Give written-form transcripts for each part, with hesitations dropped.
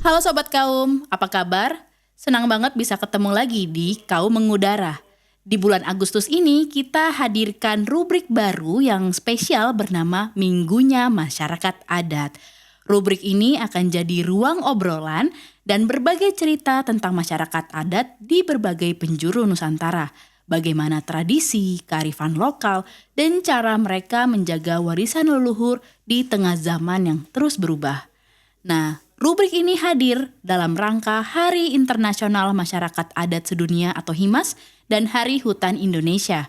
Halo Sobat Kaum, apa kabar? Senang banget bisa ketemu lagi di Kaum Mengudara. Di bulan Agustus ini kita hadirkan rubrik baru yang spesial bernama Minggunya Masyarakat Adat. Rubrik ini akan jadi ruang obrolan dan berbagai cerita tentang masyarakat adat di berbagai penjuru Nusantara. Bagaimana tradisi, kearifan lokal, dan cara mereka menjaga warisan leluhur di tengah zaman yang terus berubah. Nah, rubrik ini hadir dalam rangka Hari Internasional Masyarakat Adat Sedunia atau HIMAS dan Hari Hutan Indonesia.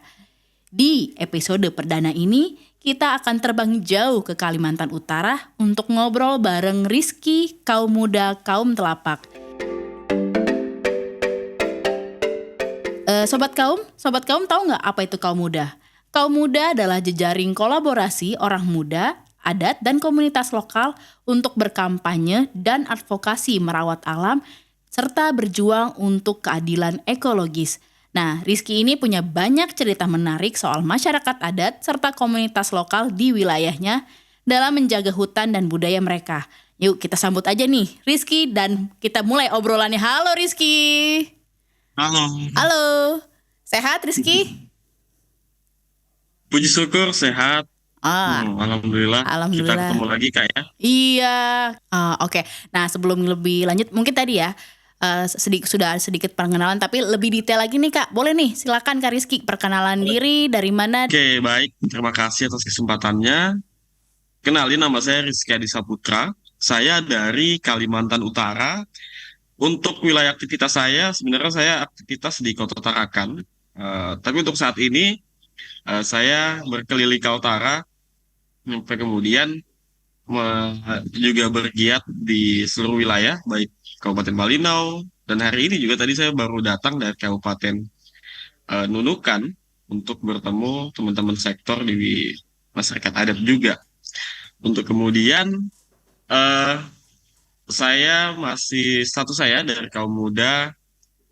Di episode perdana ini, kita akan terbang jauh ke Kalimantan Utara untuk ngobrol bareng Rizky, kaum muda kaum telapak. Sobat kaum tahu nggak apa itu kaum muda? Kaum muda adalah jejaring kolaborasi orang muda, adat, dan komunitas lokal untuk berkampanye dan advokasi merawat alam, serta berjuang untuk keadilan ekologis. Nah, Rizky ini punya banyak cerita menarik soal masyarakat adat serta komunitas lokal di wilayahnya dalam menjaga hutan dan budaya mereka. Yuk kita sambut aja nih Rizky dan kita mulai obrolannya. Halo Rizky. Halo, Halo, sehat Rizky? puji syukur sehat. Ah, Alhamdulillah kita ketemu Alhamdulillah. lagi Kak ya. Iya, oke. Nah, sebelum lebih lanjut, mungkin tadi ya sudah sedikit perkenalan, tapi lebih detail lagi nih Kak. Boleh nih, silakan Kak Rizky, perkenalan diri dari mana? Oke, baik. Terima kasih atas kesempatannya. Kenalin, nama saya Rizky Adi Saputra. Saya dari Kalimantan Utara. Untuk wilayah aktivitas saya, sebenarnya saya aktivitas di Kota Tarakan. Tapi untuk saat ini, saya berkeliling ke utara, sampai kemudian juga bergiat di seluruh wilayah, baik Kabupaten Malinau, dan hari ini juga tadi saya baru datang dari Kabupaten Nunukan untuk bertemu teman-teman sektor di masyarakat adat juga. Untuk kemudian eh, saya masih status saya dari kaum muda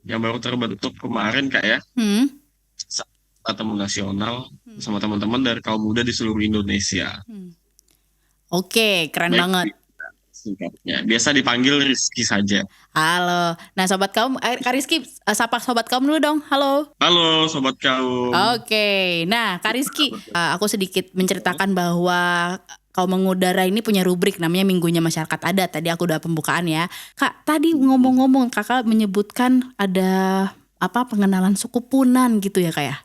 yang baru terbentuk kemarin Kak ya, Hmm, ketemu nasional sama teman-teman dari kaum muda di seluruh Indonesia. oke, keren Baik, banget. singkatnya. Biasa dipanggil Rizky saja. Halo. Nah, Sobat Kaum, Kak Rizky, sapa Sobat Kaum dulu dong. Halo. Halo Sobat Kaum. Oke, nah Kak Rizky, aku sedikit menceritakan bahwa Kaum Mengudara ini punya rubrik namanya Minggunya Masyarakat Adat. Tadi aku udah pembukaan ya. Kak, tadi ngomong-ngomong kakak menyebutkan ada pengenalan suku Punan gitu ya Kak ya?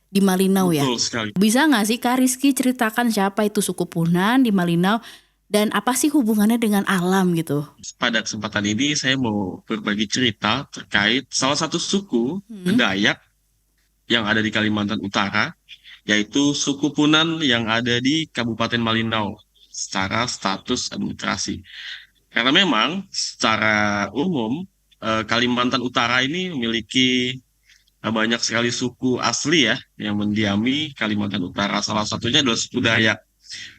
Di Malinau ya. Betul sekali. Bisa nggak sih Kak Rizky ceritakan siapa itu suku Punan di Malinau dan apa sih hubungannya dengan alam gitu? Pada kesempatan ini saya mau berbagi cerita terkait salah satu suku Hmm. Dayak yang ada di Kalimantan Utara, yaitu suku Punan yang ada di Kabupaten Malinau secara status administrasi. Karena memang secara umum Kalimantan Utara ini memiliki banyak sekali suku asli ya yang mendiami Kalimantan Utara. Salah satunya adalah suku Dayak.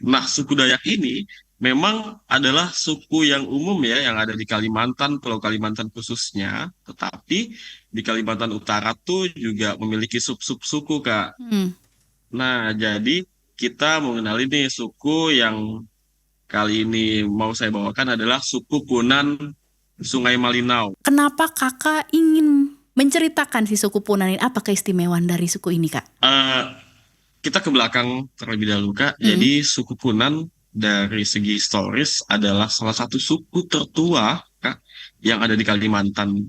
Nah, suku Dayak ini memang adalah suku yang umum ya, yang ada di Kalimantan, Pulau Kalimantan khususnya. Tetapi di Kalimantan Utara tuh juga memiliki sub-sub suku, Kak. Hmm. Nah, jadi kita mengenali nih suku yang kali ini mau saya bawakan adalah suku Punan Sungai Malinau. Kenapa kakak ingin menceritakan si suku Punan ini? Apa keistimewaan dari suku ini Kak? Eh, kita ke belakang terlebih dahulu, Kak. Hmm. Jadi suku Punan dari segi historis adalah salah satu suku tertua, Kak, yang ada di Kalimantan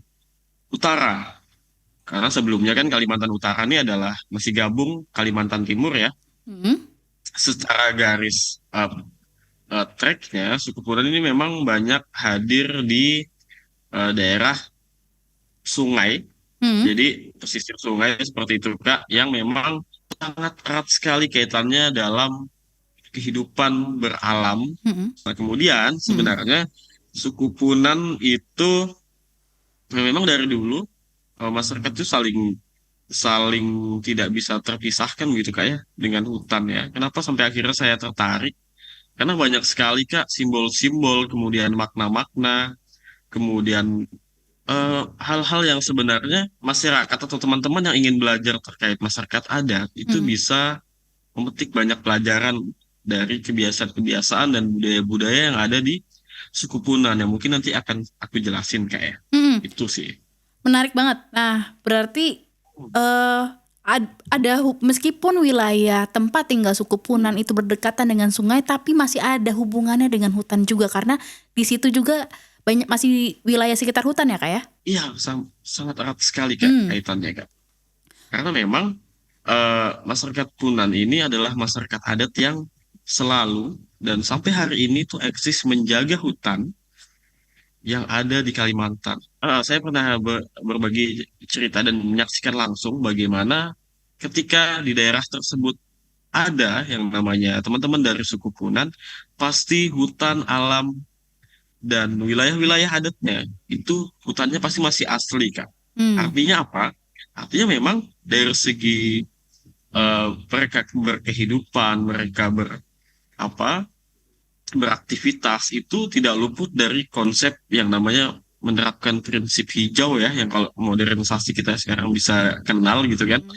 Utara. Karena sebelumnya kan Kalimantan Utara ini adalah masih gabung Kalimantan Timur ya. Hmm. Secara garis tracknya, suku Punan ini memang banyak hadir di daerah sungai. Hmm. Jadi pesisir sungai seperti itu, Kak, yang memang sangat erat sekali kaitannya dalam kehidupan beralam. Hmm. Nah, kemudian Hmm. sebenarnya suku Punan itu memang dari dulu masyarakat itu saling saling tidak bisa terpisahkan gitu Kak ya dengan hutan ya. Kenapa sampai akhirnya saya tertarik? Karena banyak sekali Kak simbol-simbol, kemudian makna-makna, kemudian hal-hal yang sebenarnya masyarakat atau teman-teman yang ingin belajar terkait masyarakat adat itu Hmm. bisa memetik banyak pelajaran dari kebiasaan-kebiasaan dan budaya-budaya yang ada di suku Punan yang mungkin nanti akan aku jelasin kayak Mm-mm. itu sih. Menarik banget. Nah, berarti eh ada meskipun wilayah tempat tinggal suku Punan itu berdekatan dengan sungai, tapi masih ada hubungannya dengan hutan juga karena di situ juga banyak masih wilayah sekitar hutan ya kak ya? Iya, sangat erat sekali Kak Hmm. kaitannya Kak. Karena memang masyarakat Punan ini adalah masyarakat adat yang selalu dan sampai hari ini tuh eksis menjaga hutan yang ada di Kalimantan. Saya pernah berbagi cerita dan menyaksikan langsung bagaimana ketika di daerah tersebut ada yang namanya teman-teman dari suku Punan, pasti hutan alam dan wilayah-wilayah adatnya itu hutannya pasti masih asli, Kak. Hmm. Artinya apa? Artinya memang dari segi mereka berkehidupan, mereka apa beraktivitas itu tidak luput dari konsep yang namanya menerapkan prinsip hijau ya, yang kalau modernisasi kita sekarang bisa kenal gitu kan, Hmm.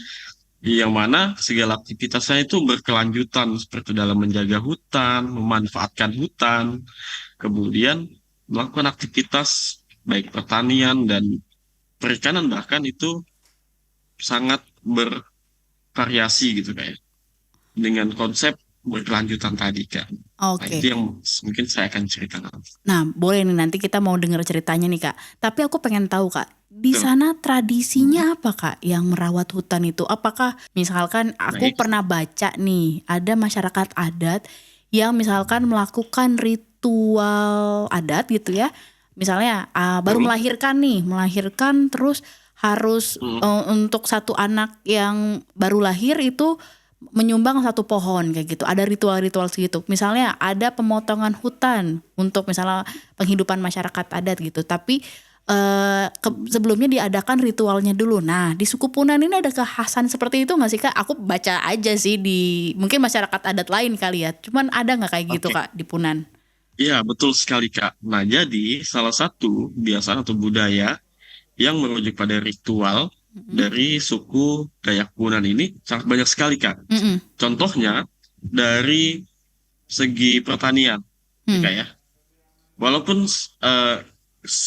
yang mana segala aktivitasnya itu berkelanjutan seperti dalam menjaga hutan, memanfaatkan hutan, kemudian melakukan aktivitas baik pertanian dan perikanan bahkan itu sangat bervariasi gitu kayak dengan konsep berkelanjutan tadi kan. Nah, Oke. itu yang mungkin saya akan ceritakan. Nah, boleh nih nanti kita mau dengar ceritanya nih Kak. Tapi aku pengen tahu Kak, di Tuh. sana tradisinya apa Kak yang merawat hutan itu? Apakah misalkan aku Baik. pernah baca nih, ada masyarakat adat yang misalkan melakukan ritual adat gitu ya. Misalnya baru Betul. melahirkan terus harus Hmm. untuk satu anak yang baru lahir itu menyumbang satu pohon kayak gitu. Ada ritual-ritual segitu. Misalnya ada pemotongan hutan untuk misalnya penghidupan masyarakat adat gitu. Tapi sebelumnya diadakan ritualnya dulu. Nah, di suku Punan ini ada kekhasan seperti itu nggak sih Kak? Aku baca aja sih di mungkin masyarakat adat lain kali ya. Cuman ada nggak kayak gitu Oke. Kak di Punan? Iya, betul sekali, Kak. Nah, jadi salah satu kebiasaan atau budaya yang merujuk pada ritual Mm-mm. dari suku Dayak Punan ini sangat banyak sekali, Kak. Mm-mm. Contohnya dari segi pertanian, ya, Hmm. Kak ya. Walaupun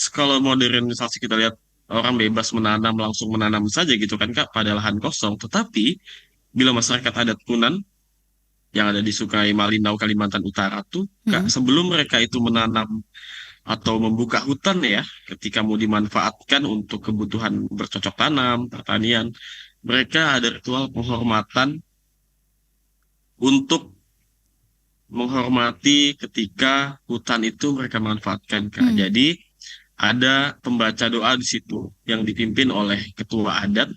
kalau modernisasi kita lihat orang bebas menanam, langsung menanam saja gitu kan, Kak, pada lahan kosong. Tetapi bila masyarakat adat Punan yang ada di Sungai Malinau, Kalimantan Utara tuh, Kak, Mm-mm. sebelum mereka itu menanam atau membuka hutan ya, ketika mau dimanfaatkan untuk kebutuhan bercocok tanam, pertanian, mereka ada ritual penghormatan untuk menghormati ketika hutan itu mereka manfaatkan, Kak. Hmm. Jadi ada pembaca doa di situ yang dipimpin oleh ketua adat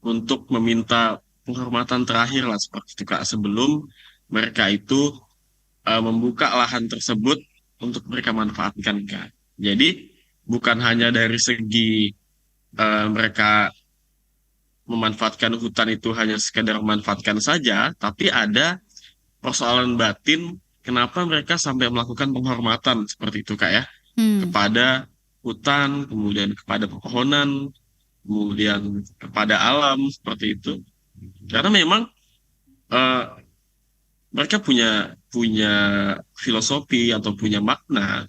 untuk meminta penghormatan terakhir lah seperti itu, Kak, sebelum mereka itu membuka lahan tersebut untuk mereka manfaatkan, Kak. Jadi bukan hanya dari segi mereka memanfaatkan hutan itu hanya sekedar memanfaatkan saja, tapi ada persoalan batin kenapa mereka sampai melakukan penghormatan seperti itu, Kak ya, Hmm. kepada hutan, kemudian kepada pepohonan, kemudian kepada alam seperti itu. Karena memang eh, mereka punya punya filosofi atau punya makna,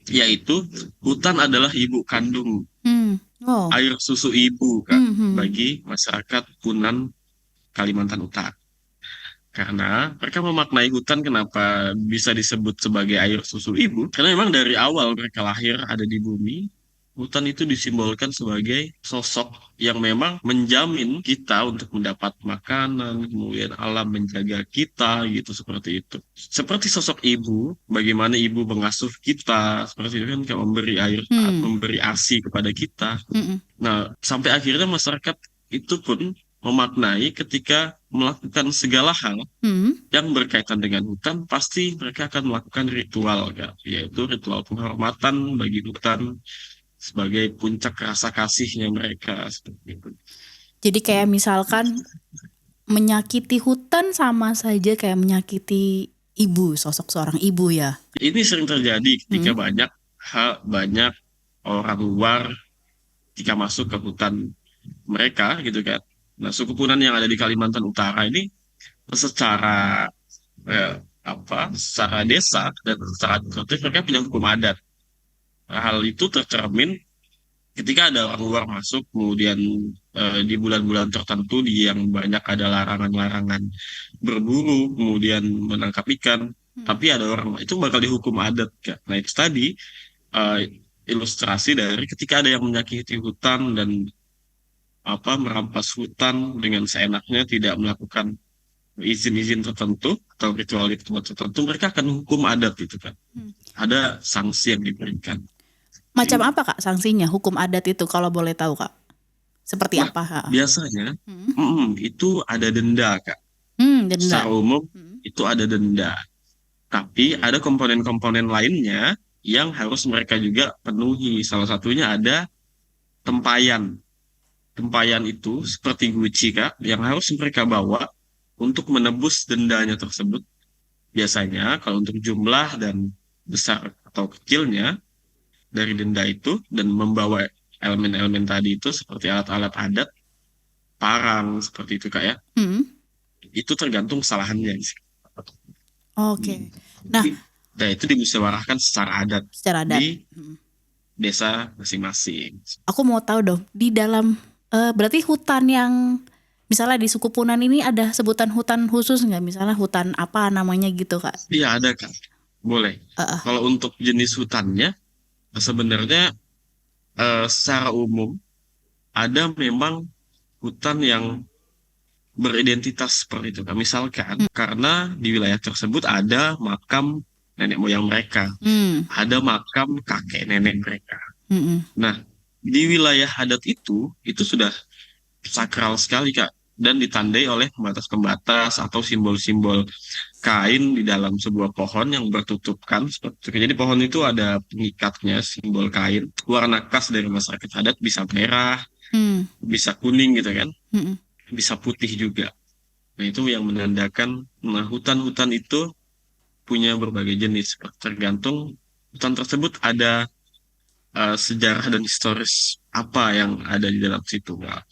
yaitu hutan adalah ibu kandung, Hmm. Oh. air susu ibu, Kak, Hmm. Hmm. bagi masyarakat Punan Kalimantan Utara. Karena mereka memaknai hutan kenapa bisa disebut sebagai air susu ibu. Karena memang dari awal mereka lahir ada di bumi, hutan itu disimbolkan sebagai sosok yang memang menjamin kita untuk mendapat makanan, kemudian alam menjaga kita, gitu seperti itu. Seperti sosok ibu, bagaimana ibu mengasuh kita, seperti itu kan kayak memberi air, Hmm. memberi ASI kepada kita. Hmm. Nah, sampai akhirnya masyarakat itu pun memaknai ketika melakukan segala hal Hmm. yang berkaitan dengan hutan, pasti mereka akan melakukan ritual, kan? Yaitu ritual penghormatan bagi hutan sebagai puncak rasa kasihnya mereka. Seperti itu. Jadi kayak misalkan menyakiti hutan sama saja kayak menyakiti ibu, sosok seorang ibu ya. Ini sering terjadi ketika Hmm. banyak orang luar ketika masuk ke hutan mereka, gitu kan. Nah, suku Punan yang ada di Kalimantan Utara ini secara secara desa dan secara administratif mereka punya hukum adat. Nah, hal itu tercermin ketika ada orang luar masuk, kemudian di bulan-bulan tertentu yang banyak ada larangan-larangan berburu, kemudian menangkap ikan, Hmm. tapi ada orang itu bakal dihukum adat, Kak. Nah itu tadi eh, ilustrasi dari ketika ada yang menyakiti hutan dan merampas hutan dengan seenaknya, tidak melakukan izin-izin tertentu atau ritual-ritual tertentu, mereka akan hukum adat itu kan. Hmm. Ada sanksi yang diberikan. Macam apa Kak sanksinya hukum adat itu kalau boleh tahu Kak? Seperti Wah, apa Kak? biasanya Hmm. itu ada denda, Kak. Denda. Secara umum Hmm. itu ada denda. Tapi ada komponen-komponen lainnya yang harus mereka juga penuhi. Salah satunya ada tempayan. Tempayan itu seperti guci, Kak, yang harus mereka bawa untuk menebus dendanya tersebut. Biasanya kalau untuk jumlah dan besar atau kecilnya dari denda itu dan membawa elemen-elemen tadi itu seperti alat-alat adat, parang seperti itu, Kak ya. Hmm. Itu tergantung kesalahannya sih. Oke. Nah, Nah, itu dimusyawarahkan secara adat secara adat. di desa masing-masing. Aku mau tahu dong, di dalam berarti hutan yang misalnya di suku Punan ini ada sebutan hutan khusus nggak? Misalnya hutan apa namanya gitu Kak? Iya ada Kak, boleh. Eh, eh. Kalau untuk jenis hutannya, sebenarnya secara umum ada memang hutan yang beridentitas seperti itu Kak. Misalkan karena di wilayah tersebut ada makam nenek moyang mereka, Hmm. ada makam kakek nenek mereka. Hmm. Hmm. Nah, di wilayah adat itu sudah sakral sekali Kak dan ditandai oleh pembatas-pembatas atau simbol-simbol kain di dalam sebuah pohon yang bertutupkan seperti itu. Jadi pohon itu ada pengikatnya, simbol kain. Warna khas dari masyarakat adat bisa merah, Hmm. bisa kuning gitu kan, Hmm. bisa putih juga. Nah itu yang menandakan, nah hutan-hutan itu punya berbagai jenis. Tergantung hutan tersebut ada sejarah dan historis apa yang ada di dalam situ. Kak.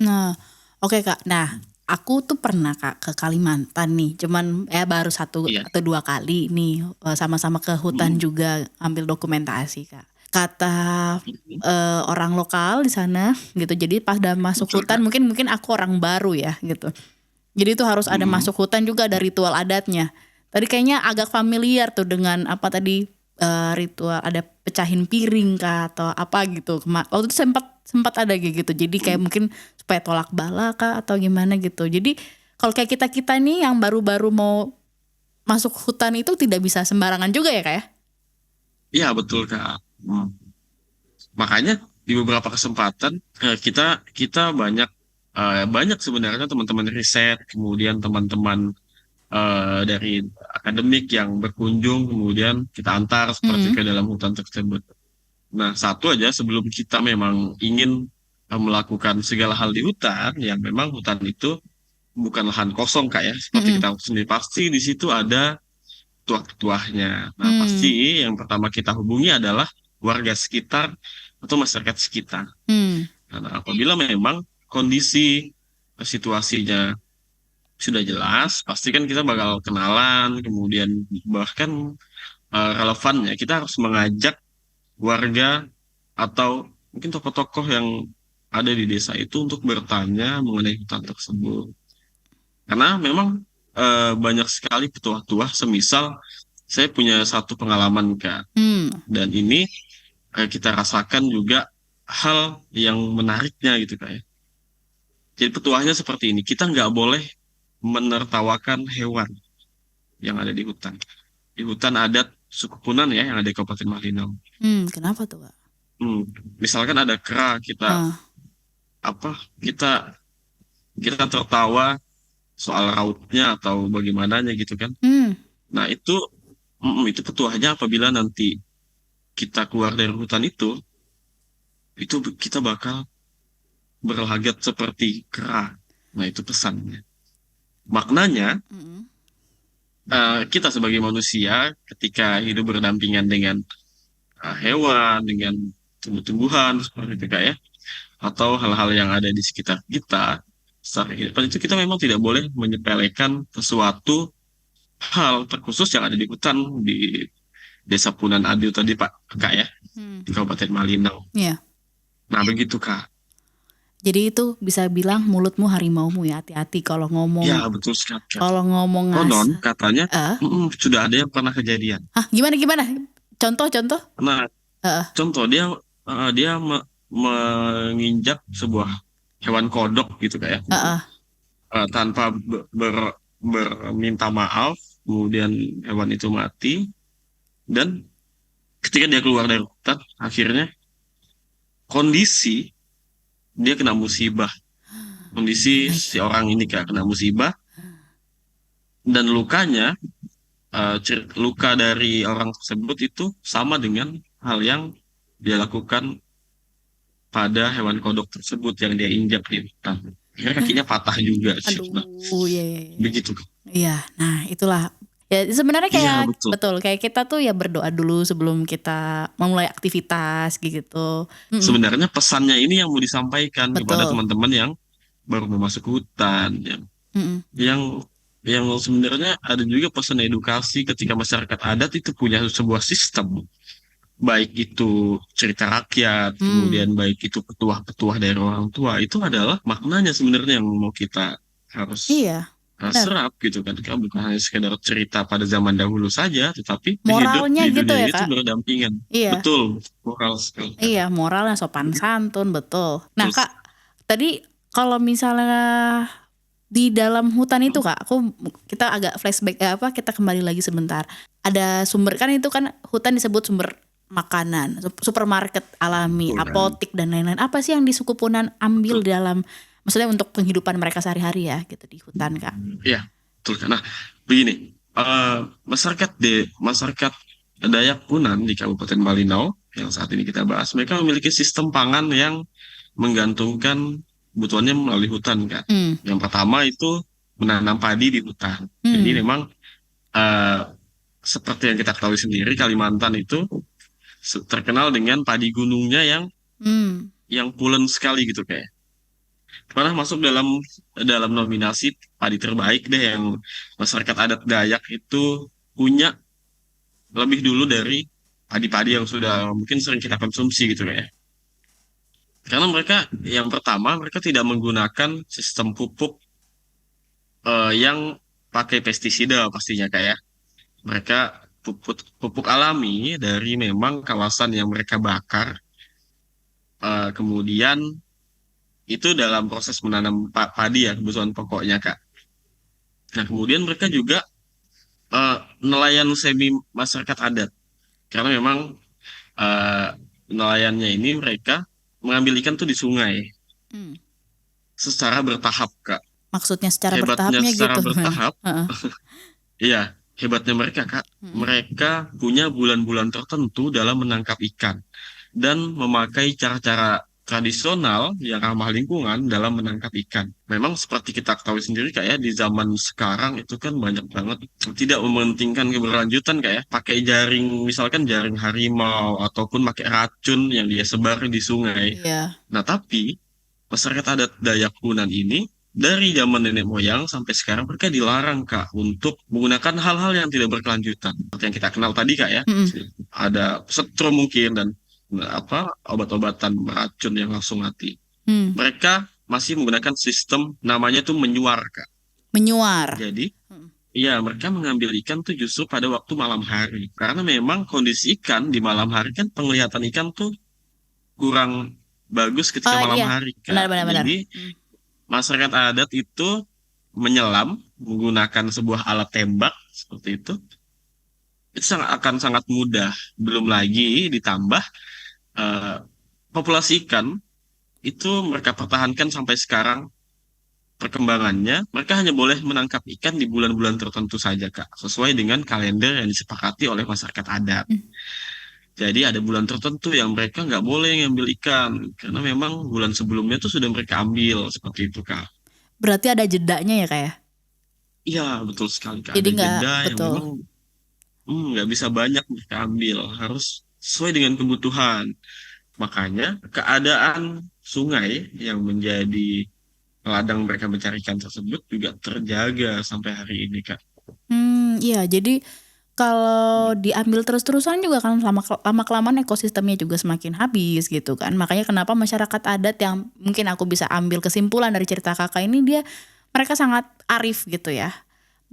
Nah, oke Kak. Nah, aku tuh pernah Kak ke Kalimantan nih. Cuman baru satu Iya. atau dua kali nih sama-sama ke hutan Mm. juga ambil dokumentasi Kak. Kata orang lokal di sana gitu. Jadi pas udah masuk Betul, hutan Kak. mungkin aku orang baru ya gitu. Jadi itu harus ada Mm. masuk hutan juga ada ritual adatnya. Tadi kayaknya agak familiar tuh dengan apa tadi ritual ada pecahin piring kah atau apa gitu. Waktu itu sempat sempat ada kayak gitu. Jadi kayak mungkin supaya tolak bala kah atau gimana gitu. Jadi kalau kayak kita-kita nih yang baru-baru mau masuk hutan itu tidak bisa sembarangan juga ya Kak ya? Iya, betul, Kak. Mm. Makanya di beberapa kesempatan kita kita banyak sebenarnya teman-teman riset, kemudian teman-teman dari akademik yang berkunjung, kemudian kita antar seperti Hmm. ke dalam hutan tersebut. Nah, satu aja sebelum kita memang ingin melakukan segala hal di hutan, yang memang hutan itu bukan lahan kosong Kak ya, seperti Hmm. kita sendiri pasti di situ ada tuah-tuahnya. Nah, Hmm. pasti yang pertama kita hubungi adalah warga sekitar atau masyarakat sekitar. Hmm. Nah, apabila memang kondisi situasinya sudah jelas, pasti kan kita bakal kenalan, kemudian bahkan relevannya kita harus mengajak warga atau mungkin tokoh-tokoh yang ada di desa itu untuk bertanya mengenai hutan tersebut. Karena memang banyak sekali petuah-tuah, semisal saya punya satu pengalaman Kak, Hmm. dan ini kita rasakan juga hal yang menariknya gitu Kak ya. Jadi petuahnya seperti ini, kita nggak boleh menertawakan hewan yang ada di hutan. Di hutan adat suku Punan ya, yang ada di Kabupaten Malinau. Hmm. Kenapa tuh Kak? Hmm, Misalkan ada kera, kita Ah. apa? Kita tertawa soal rautnya atau bagaimananya gitu kan. Hmm. Nah, itu petuahnya apabila nanti kita keluar dari hutan itu kita bakal berlagat seperti kera. Nah, itu pesannya. Maknanya, Hmm. kita sebagai manusia ketika hidup berdampingan dengan hewan, dengan tumbuh-tumbuhan seperti itu Kak ya, atau hal-hal yang ada di sekitar kita, secara kehidupan itu kita memang tidak boleh menyepelekan sesuatu hal terkhusus yang ada di hutan di Desa Punan Adio tadi Pak, Kak ya, Hmm. di Kabupaten Malinau. Iya. Nah begitu Kak. Jadi itu bisa bilang mulutmu harimaumu ya, hati-hati Ya kalau betul sekali Kak. ngomong Konon ngasah. katanya Eh, sudah ada yang pernah kejadian. ah gimana gimana? Contoh-contoh? Nah Eh, contoh dia menginjak sebuah hewan kodok gitu kayak eh, eh. tanpa berminta maaf, kemudian hewan itu mati dan ketika dia keluar dari hutan, akhirnya kondisi dia kena musibah. Kondisi Oh my si God. orang ini Kak, kena musibah dan lukanya, luka dari orang tersebut itu sama dengan hal yang dia lakukan pada hewan kodok tersebut yang dia injak di hutan. Akhirnya kakinya patah juga sih. Nah, Aduh, iya, iya, iya. begitu. Iya, nah itulah. Ya sebenarnya Iya, kayak betul. betul kayak kita tuh ya berdoa dulu sebelum kita memulai aktivitas gitu. Mm-mm, Sebenarnya pesannya ini yang mau disampaikan kepada betul. teman-teman yang baru mau masuk hutan, Mm-mm, yang yang sebenarnya ada juga pesan edukasi ketika masyarakat adat itu punya sebuah sistem, baik itu cerita rakyat, mm, kemudian baik itu petuah-petuah dari orang tua, itu adalah maknanya sebenarnya yang mau kita harus iya, benar. serap gitu kan. Kan bukan hanya sekedar cerita pada zaman dahulu saja, tetapi hidup Moralnya di gitu dunia ya ini tuh Kak. berdampingan. Iya, Betul, moral sekali. Kak. iya moralnya sopan santun betul. Nah Terus, Kak, tadi kalau misalnya di dalam hutan itu Kak, kita agak flashback apa kita kembali lagi sebentar. Ada sumber kan itu kan hutan disebut sumber makanan, supermarket alami, betul kan? apotik dan lain-lain. Apa sih yang di suku Punan ambil dalam maksudnya untuk penghidupan mereka sehari-hari ya gitu di hutan Kak? Iya, betul kan. Nah, begini, eh, masyarakat Dayak Punan di Kabupaten Malinau yang saat ini kita bahas, mereka memiliki sistem pangan yang menggantungkan kebutuhannya melalui hutan kan. Hmm. Yang pertama itu menanam padi di hutan. Jadi Hmm. memang eh, seperti yang kita ketahui sendiri, Kalimantan itu terkenal dengan padi gunungnya Hmm. yang pulen sekali gitu kayak. Pernah masuk dalam dalam nominasi padi terbaik deh yang masyarakat adat Dayak itu punya lebih dulu dari padi-padi yang sudah mungkin sering kita konsumsi gitu ya. Karena mereka yang pertama mereka tidak menggunakan sistem pupuk yang pakai pestisida pastinya kayak. Mereka pupuk alami dari memang kawasan yang mereka bakar. Kemudian itu dalam proses menanam padi ya kebutuhan pokoknya Kak. Nah kemudian mereka juga eh, nelayan semi masyarakat adat karena memang eh, nelayannya ini mereka mengambil ikan tuh di sungai Hmm. secara bertahap Kak. Maksudnya secara Hebatnya bertahapnya secara gitu gimana? bertahap, Heeh. iya hebatnya mereka Kak. Hmm. Mereka punya bulan-bulan tertentu dalam menangkap ikan dan memakai cara-cara tradisional yang ramah lingkungan dalam menangkap ikan. Memang seperti kita ketahui sendiri kayak di zaman sekarang itu kan banyak banget tidak mementingkan keberlanjutan kayak pakai jaring, misalkan jaring harimau ataupun pakai racun yang dia sebar di sungai. Iya. Nah, tapi masyarakat adat Dayak Kunan ini dari zaman nenek moyang sampai sekarang mereka dilarang Kak untuk menggunakan hal-hal yang tidak berkelanjutan. Seperti yang kita kenal tadi Kak ya, Hmm. ada setrum mungkin dan obat-obatan beracun yang langsung mati. Hmm. Mereka masih menggunakan sistem namanya tuh menyuar Kak. Menyuar. Jadi Hmm. iya, mereka mengambil ikan tuh justru pada waktu malam hari. Karena memang kondisi ikan di malam hari kan penglihatan ikan tuh kurang bagus ketika Oh malam iya, hari, benar Kak. benar benar. Jadi Hmm. masyarakat adat itu menyelam menggunakan sebuah alat tembak seperti itu akan sangat mudah. Belum lagi ditambah eh, populasi ikan itu mereka pertahankan sampai sekarang perkembangannya. Mereka hanya boleh menangkap ikan di bulan-bulan tertentu saja, Kak, sesuai dengan kalender yang disepakati oleh masyarakat adat. Hmm. Jadi ada bulan tertentu yang mereka nggak boleh ngambil ikan karena memang bulan sebelumnya tuh sudah mereka ambil seperti itu, Kak. Berarti ada jedanya ya Kak ya? Iya, betul sekali, Kak. Jadi Ada nggak jeda yang betul. memang nggak bisa banyak mereka ambil, harus sesuai dengan kebutuhan. Makanya keadaan sungai yang menjadi ladang mereka mencari ikan tersebut juga terjaga sampai hari ini, Kak. Iya, jadi kalau diambil terus-terusan juga kan lama-kelamaan ekosistemnya juga semakin habis gitu kan. Makanya kenapa masyarakat adat yang mungkin aku bisa ambil kesimpulan dari cerita kakak ini, mereka sangat arif gitu ya.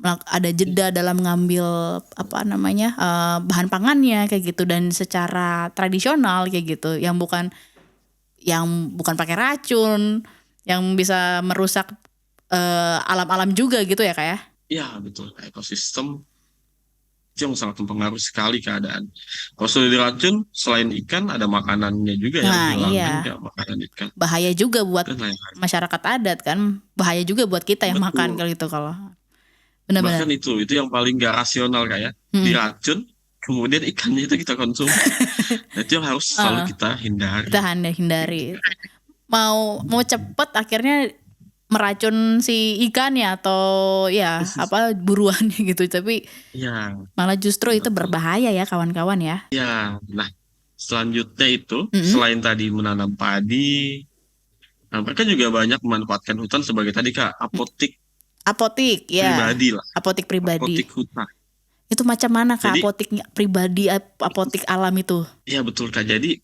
Ada jeda dalam ngambil bahan pangannya kayak gitu, dan secara tradisional kayak gitu, yang bukan pakai racun, yang bisa merusak alam-alam juga gitu ya kak ya. Ya, betul. Ekosistem itu yang sangat mempengaruhi sekali keadaan. Kalau sudah diracun, selain ikan, ada makanannya juga yang Nah hilang kan, iya, kayak makanan ikan bahaya juga buat dan lain-lain. masyarakat adat kan, bahaya juga buat kita yang makan Betul. kalau gitu, kalau Bahkan benar-benar. itu yang paling gak rasional kayak Hmm. diracun, kemudian ikannya itu kita konsumsi. Nah, itu yang harus selalu Heeh, kita kita hindari. Gitu hindari. kan. Mau mau cepet akhirnya meracun si ikannya atau ya apa buruannya gitu, tapi Ya, malah justru itu betul. berbahaya ya kawan-kawan ya. Ya, nah selanjutnya itu Mm-mm. selain tadi menanam padi, nah, mereka juga banyak memanfaatkan hutan sebagai tadi Kak, apotik Apotik ya, pribadi lah, apotik apotik pribadi. hutan. Itu macam mana kak Jadi, apotik pribadi, apotik alam itu? ya betul Kak. Jadi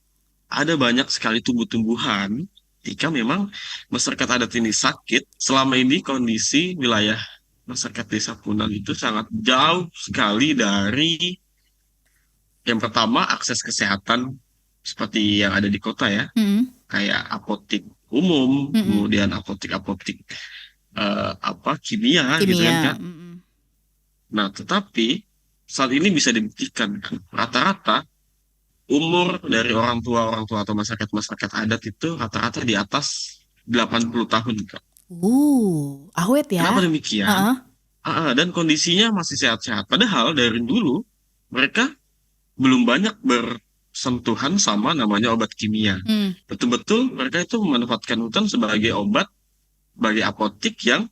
ada banyak sekali tumbuh-tumbuhan jika memang masyarakat adat ini sakit. Selama ini kondisi wilayah masyarakat desa Punan itu sangat jauh sekali dari yang pertama akses kesehatan seperti yang ada di kota ya, Mm-mm. kayak apotik umum, Mm-mm. kemudian apotik-apotik kimia gitu kan Kimia. Kak. Mm-mm. Nah, tetapi saat ini bisa dibuktikan kan, rata-rata umur dari orang tua atau masyarakat-masyarakat adat itu rata-rata di atas 80 tahun Kak. Awet Kenapa ya. demikian? Heeh. Dan kondisinya masih sehat-sehat. Padahal dari dulu mereka belum banyak bersentuhan sama namanya obat kimia. Hmm. Betul-betul mereka itu memanfaatkan hutan sebagai obat, sebagai apotik yang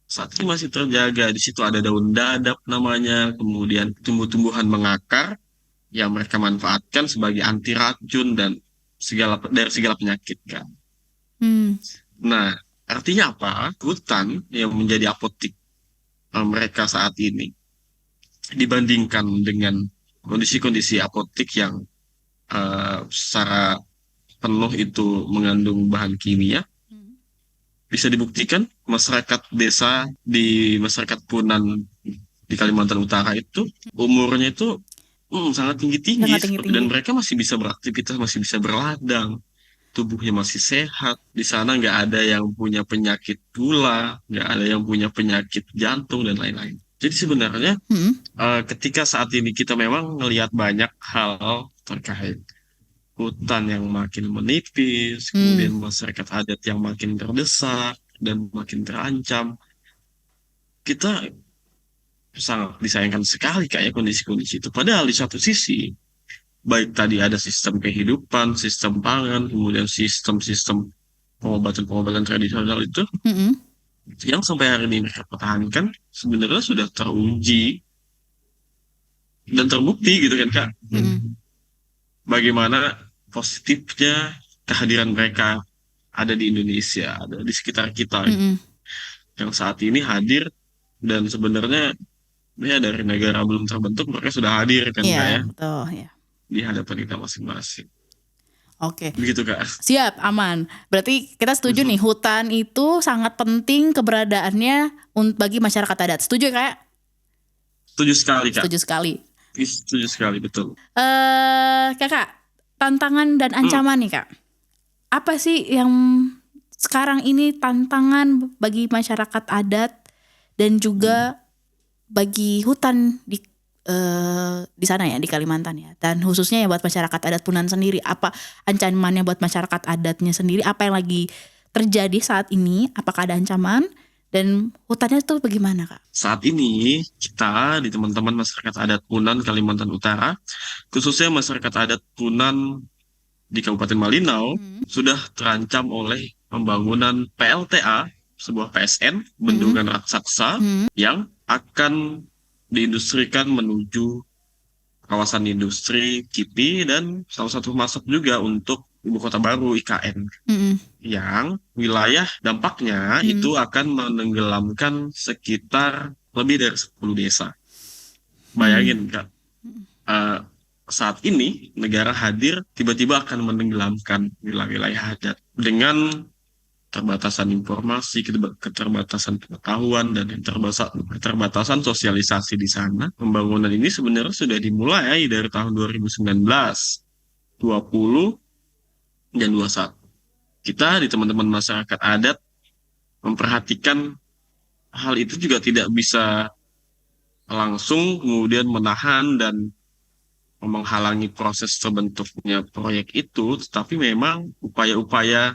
saat ini masih terjaga. Di situ ada daun dadap namanya, kemudian tumbuh-tumbuhan mengakar yang mereka manfaatkan sebagai anti racun dan dari segala penyakit kan. Hmm. Nah, artinya apa? Hutan yang menjadi apotik mereka saat ini dibandingkan dengan kondisi-kondisi apotik yang secara penuh itu mengandung bahan kimia, bisa dibuktikan masyarakat desa di masyarakat Punan di Kalimantan Utara itu umurnya itu sangat tinggi-tinggi Sangat tinggi seperti tinggi. dan mereka masih bisa beraktivitas, masih bisa berladang, tubuhnya masih sehat. Di sana nggak ada yang punya penyakit gula, nggak ada yang punya penyakit jantung dan lain-lain. Jadi sebenarnya Hmm. ketika saat ini kita memang melihat banyak hal terkait hutan yang makin menipis, Hmm. kemudian masyarakat adat yang makin terdesak dan makin terancam, kita sangat disayangkan sekali kayak kondisi-kondisi itu. Padahal di satu sisi, baik tadi ada sistem kehidupan, sistem pangan, kemudian sistem-sistem pengobatan-pengobatan tradisional itu, Hmm. yang sampai hari ini mereka pertahankan, sebenarnya sudah teruji dan terbukti gitu kan Kak. Hmm. Bagaimana positifnya kehadiran mereka ada di Indonesia, ada di sekitar kita Hmm. yang saat ini hadir dan sebenarnya ya dari negara belum terbentuk mereka sudah hadir kan Iya Kak ya betul ya. di hadapan kita masing-masing. Oke. Begitu Kak. Siap, aman. Berarti kita setuju nih, hutan itu sangat penting keberadaannya bagi masyarakat adat. Setuju kayak? Setuju sekali Kak. Setuju sekali. Setuju sekali betul. Kakak, tantangan dan Hmm, ancaman nih kak. Apa sih yang sekarang ini tantangan bagi masyarakat adat dan juga bagi hutan di sana ya, di Kalimantan ya, dan khususnya ya buat masyarakat adat Punan sendiri, apa ancamannya buat masyarakat adatnya sendiri, apa yang lagi terjadi saat ini, apakah ada ancaman dan hutannya tuh bagaimana kak? Saat ini kita di teman-teman masyarakat adat Punan Kalimantan Utara, khususnya masyarakat adat Punan di Kabupaten Malinau, Hmm. sudah terancam oleh pembangunan PLTA, sebuah PSN, Hmm. bendungan raksasa, Hmm. yang akan diindustrikan menuju kawasan industri KIPI dan salah satu masuk juga untuk ibu kota baru IKN Hmm. yang wilayah dampaknya Hmm. itu akan menenggelamkan sekitar lebih dari 10 desa. Hmm. Bayangin Kak, eh, saat ini negara hadir tiba-tiba akan menenggelamkan wilayah-wilayah adat dengan keterbatasan informasi, keterbatasan pengetahuan, dan keterbatasan sosialisasi di sana. Pembangunan ini sebenarnya sudah dimulai dari tahun 2019, 20, dan 21. Kita di teman-teman masyarakat adat memperhatikan hal itu juga tidak bisa langsung kemudian menahan dan menghalangi proses terbentuknya proyek itu, tetapi memang upaya-upaya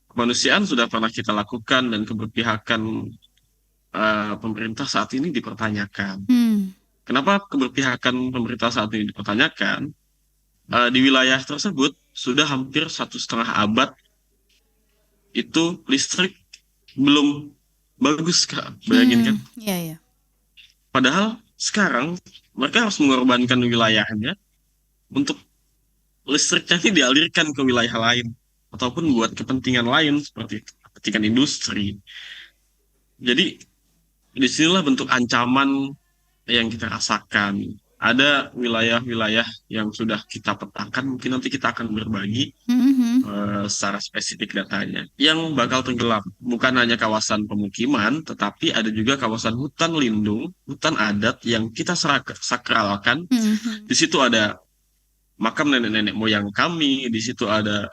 kemanusiaan sudah pernah kita lakukan dan keberpihakan pemerintah saat ini dipertanyakan. Hmm. Kenapa keberpihakan pemerintah saat ini dipertanyakan? Di wilayah tersebut sudah hampir 1,5 abad itu listrik belum bagus, Kak. Bayangin kan? Iya, iya. Padahal sekarang mereka harus mengorbankan wilayahnya untuk listriknya ini dialirkan ke wilayah lain ataupun buat kepentingan lain seperti itu, kepentingan industri. Jadi disinilah bentuk ancaman yang kita rasakan. Ada wilayah-wilayah yang sudah kita petakan, mungkin nanti kita akan berbagi Hmm. secara spesifik datanya, yang bakal tenggelam. Bukan hanya kawasan pemukiman, tetapi ada juga kawasan hutan lindung, hutan adat yang kita sakralkan. Hmm. Di situ ada makam nenek-nenek moyang kami, di situ ada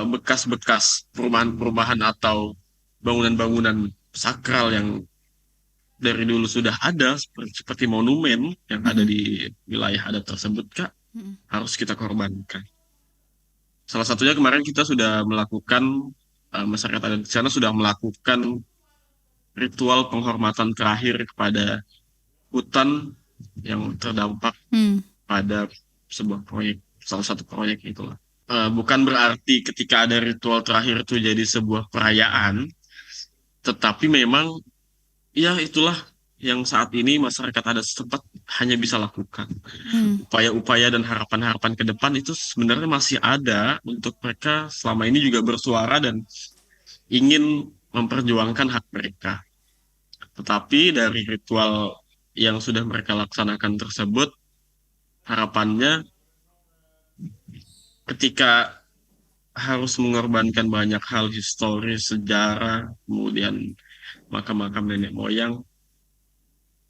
bekas-bekas perumahan-perumahan atau bangunan-bangunan sakral yang dari dulu sudah ada, seperti monumen yang ada Hmm. di wilayah adat tersebut, Kak, Hmm. harus kita korbankan. Salah satunya kemarin kita sudah melakukan, masyarakat adat di sana sudah melakukan ritual penghormatan terakhir kepada hutan yang terdampak Hmm. pada sebuah proyek, salah satu proyek itulah. Bukan berarti ketika ada ritual terakhir itu jadi sebuah perayaan, tetapi memang ya itulah yang saat ini masyarakat adat setempat hanya bisa lakukan. Hmm. Upaya-upaya dan harapan-harapan ke depan itu sebenarnya masih ada untuk mereka selama ini juga bersuara dan ingin memperjuangkan hak mereka. Tetapi dari ritual yang sudah mereka laksanakan tersebut, harapannya ketika harus mengorbankan banyak hal historis, sejarah, kemudian makam-makam nenek moyang,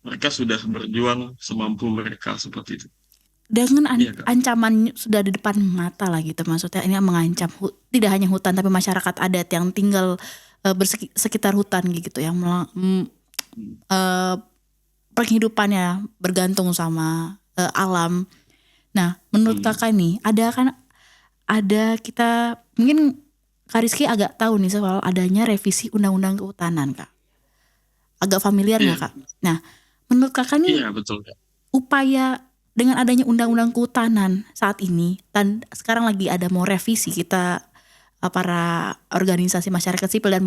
mereka sudah berjuang semampu mereka seperti itu. Dengan Iya, Kak. ancaman sudah di depan mata lah gitu, maksudnya ini mengancam tidak hanya hutan tapi masyarakat adat yang tinggal sekitar hutan gitu yang eh, penghidupannya bergantung sama alam. Nah, menurut Hmm. kakak nih, ada kita mungkin Kak Rizky agak tahu nih soal adanya revisi undang-undang kehutanan, Kak. Agak familiar Iya, nggak, Kak? Nah, menurut kakak nih iya betul, Kak. upaya dengan adanya undang-undang kehutanan saat ini dan sekarang lagi ada mau revisi, kita para organisasi masyarakat sipil dan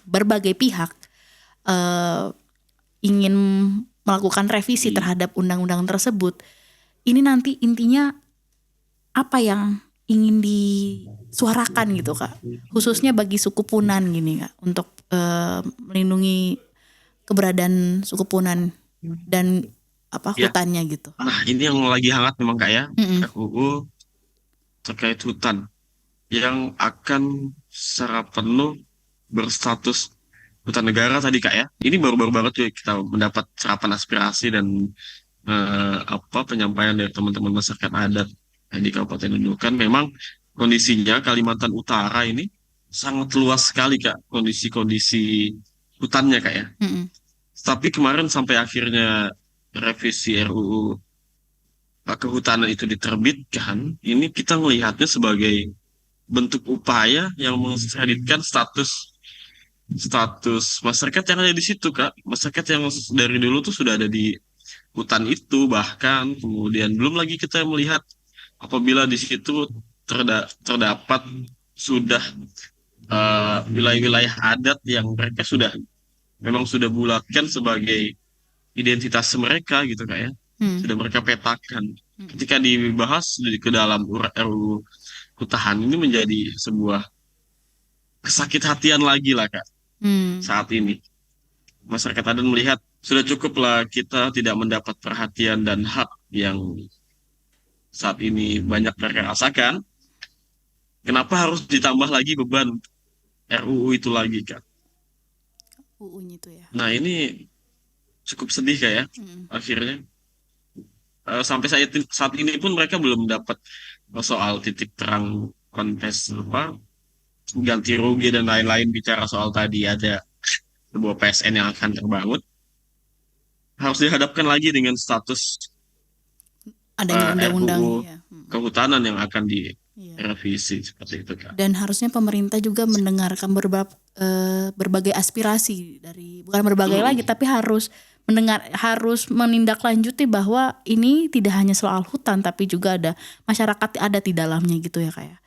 berbagai pihak eh, ingin melakukan revisi Hmm. terhadap undang-undang tersebut. Ini nanti intinya apa yang ingin disuarakan gitu, Kak, khususnya bagi suku Punan gini, Kak, untuk melindungi keberadaan suku Punan dan apa Ya, hutannya gitu. nah ini yang lagi hangat memang, Kak, ya, Mm-mm. RUU terkait hutan yang akan secara penuh berstatus hutan negara tadi, Kak, ya. Ini baru-baru banget tuh kita mendapat serapan aspirasi dan penyampaian dari teman-teman masyarakat adat di Kabupaten Nunukan. Memang kondisinya Kalimantan Utara ini sangat luas sekali, Kak, kondisi-kondisi hutannya, Kak, ya. Mm-mm. Tapi kemarin sampai akhirnya revisi RUU kehutanan itu diterbitkan, ini kita melihatnya sebagai bentuk upaya yang mendiskreditkan status status masyarakat yang ada di situ, Kak. Masyarakat yang dari dulu tuh sudah ada di hutan itu, bahkan kemudian belum lagi kita melihat apabila di situ terdapat sudah wilayah-wilayah adat yang mereka sudah memang sudah bulatkan sebagai identitas mereka gitu, Kak, ya. Mm. Sudah mereka petakan. Mm. Ketika dibahas ke dalam RUU Kutahan ini menjadi sebuah kesakit hatian lagi lah, Kak, Mm. saat ini. masyarakat adat melihat sudah cukuplah kita tidak mendapat perhatian dan hak yang saat ini banyak mereka rasakan. Kenapa harus ditambah lagi beban RUU itu lagi, Kak? UU-nya itu ya. Nah, ini cukup sedih, Kak, ya. Mm-mm. Akhirnya sampai saat ini pun mereka belum dapat soal titik terang kontes apa ganti rugi dan lain-lain, bicara soal tadi ada sebuah PSN yang akan terbangun, harus dihadapkan lagi dengan status Adanya undang-undangnya RUU ya. Mm. kehutanan yang akan Iya. direvisi seperti itu, Kak. Dan harusnya pemerintah juga mendengarkan berbagai aspirasi dari, bukan berbagai lagi, Mm-mm. tapi harus menindaklanjuti bahwa ini tidak hanya soal hutan tapi juga ada masyarakat adat di dalamnya gitu ya kayak.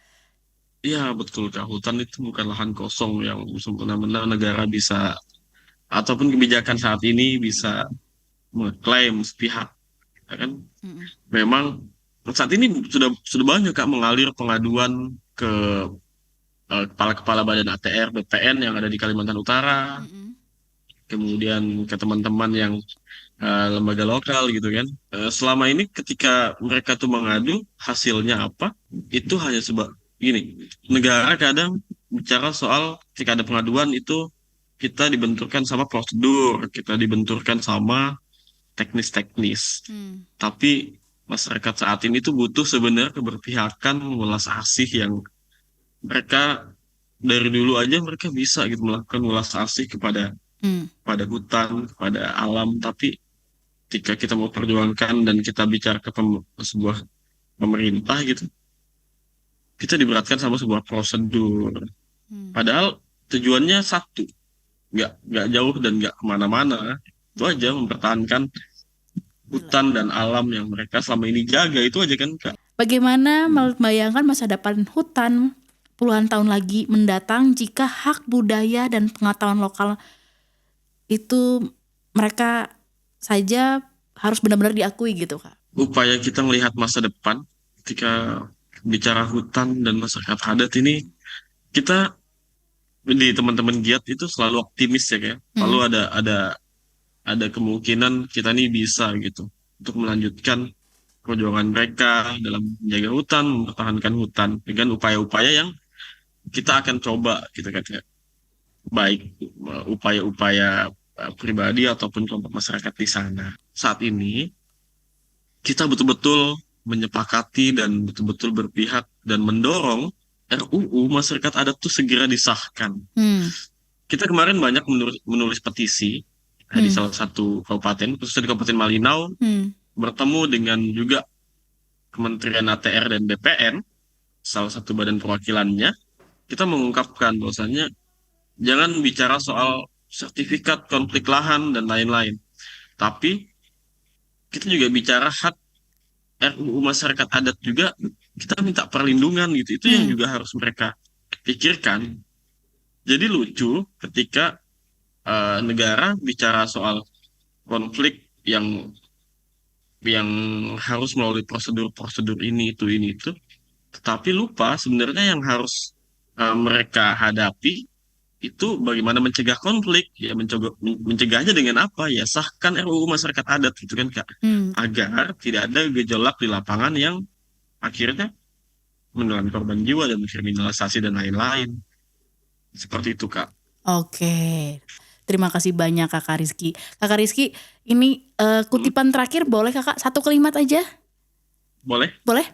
Iya, betul, Kak. Hutan itu bukan lahan kosong yang semena-mena negara bisa ataupun kebijakan saat ini bisa mengklaim sepihak, ya kan? Memang saat ini sudah banyak, Kak, mengalir pengaduan ke kepala-kepala badan ATR BPN yang ada di Kalimantan Utara, kemudian ke teman-teman yang lembaga lokal gitu kan. Selama ini ketika mereka tuh mengadu, hasilnya apa? Itu hanya sebab gini, negara kadang bicara soal ketika ada pengaduan itu kita dibenturkan sama prosedur, kita dibenturkan sama teknis-teknis. Tapi masyarakat saat ini tuh butuh sebenarnya keberpihakan, welas asih yang mereka dari dulu aja mereka bisa gitu melakukan welas asih pada hutan, kepada alam. Tapi ketika kita mau perjuangkan dan kita bicara ke sebuah pemerintah gitu, kita diberatkan sama sebuah prosedur. Padahal tujuannya satu, nggak jauh dan nggak kemana-mana. Itu aja mempertahankan hutan dan alam yang mereka selama ini jaga, itu aja kan, Kak. Bagaimana membayangkan masa depan hutan puluhan tahun lagi mendatang jika hak budaya dan pengetahuan lokal itu mereka saja harus benar-benar diakui gitu Kak? Upaya kita melihat masa depan ketika bicara hutan dan masyarakat adat ini, kita di teman-teman giat itu selalu optimis ya, kayak selalu ada kemungkinan kita nih bisa gitu untuk melanjutkan perjuangan mereka dalam menjaga hutan, mempertahankan hutan dengan upaya-upaya yang kita akan coba gitu kan, Kak. Baik upaya-upaya pribadi ataupun kelompok masyarakat di sana. Saat ini kita betul-betul menyepakati dan betul-betul berpihak dan mendorong RUU masyarakat adat itu segera disahkan. Kita kemarin banyak menulis petisi di salah satu kabupaten, khususnya di Kabupaten Malinau, bertemu dengan juga Kementerian ATR dan BPN, salah satu badan perwakilannya. Kita mengungkapkan bahwasannya jangan bicara soal sertifikat konflik lahan dan lain-lain, tapi kita juga bicara hak RUU masyarakat adat juga, kita minta perlindungan gitu. Itu yang juga harus mereka pikirkan. Jadi lucu ketika negara bicara soal konflik yang harus melalui prosedur-prosedur ini itu, tetapi lupa sebenarnya yang harus mereka hadapi itu bagaimana mencegah konflik, ya mencegahnya dengan apa, ya sahkan RUU masyarakat adat gitu kan, Kak, agar tidak ada gejolak di lapangan yang akhirnya menelan korban jiwa dan kriminalisasi dan lain-lain seperti itu, Kak. Oke, terima kasih banyak Kakak Rizky. Kakak Rizky, ini kutipan terakhir boleh Kakak, satu kalimat aja? Boleh? Boleh?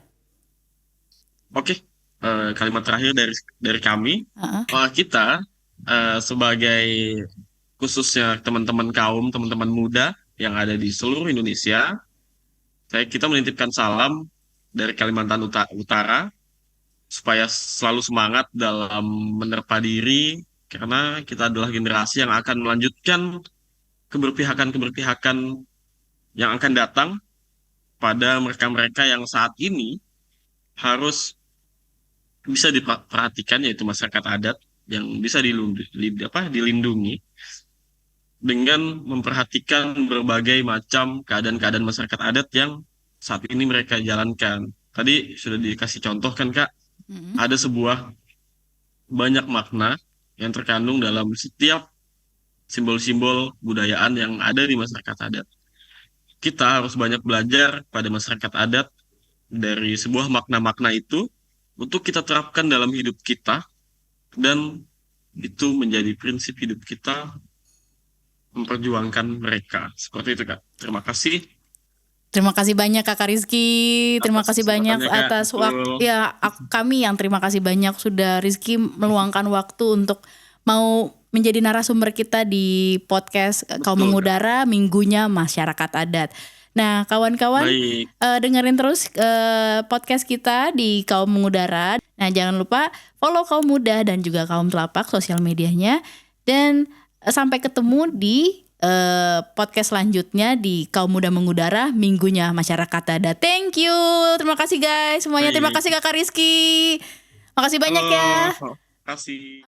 Oke. Kalimat terakhir dari kami, Uh-uh. kita sebagai khususnya teman-teman muda yang ada di seluruh Indonesia, kita menitipkan salam dari Kalimantan Utara supaya selalu semangat dalam menerpa diri, karena kita adalah generasi yang akan melanjutkan keberpihakan-keberpihakan yang akan datang pada mereka-mereka yang saat ini harus bisa diperhatikan, yaitu masyarakat adat yang bisa dilindungi dengan memperhatikan berbagai macam keadaan-keadaan masyarakat adat yang saat ini mereka jalankan. Tadi sudah dikasih contoh kan, Kak, ada sebuah banyak makna yang terkandung dalam setiap simbol-simbol budayaan yang ada di masyarakat adat. Kita harus banyak belajar pada masyarakat adat dari sebuah makna-makna itu untuk kita terapkan dalam hidup kita dan itu menjadi prinsip hidup kita memperjuangkan mereka. Seperti itu, Kak. Terima kasih Terima kasih banyak Kakak Rizky. Terima atas kasih banyak kesempatannya, Kak. atas waktu. Betul. Ya, kami yang terima kasih banyak sudah Rizky meluangkan waktu untuk mau menjadi narasumber kita di podcast Kaum Betul, Kak. Mengudara Minggunya Masyarakat Adat. Nah, kawan-kawan Baik. dengerin terus podcast kita di Kaum Mengudara. Nah, jangan lupa follow Kaum Muda dan juga Kaum Telapak sosial medianya. Dan sampai ketemu di podcast selanjutnya di Kaum Muda Mengudara Minggunya Masyarakat Adat. Thank you. Terima kasih guys semuanya. Terima Baik. kasih Kakak Rizky. Makasih banyak ya. Halo. Terima kasih.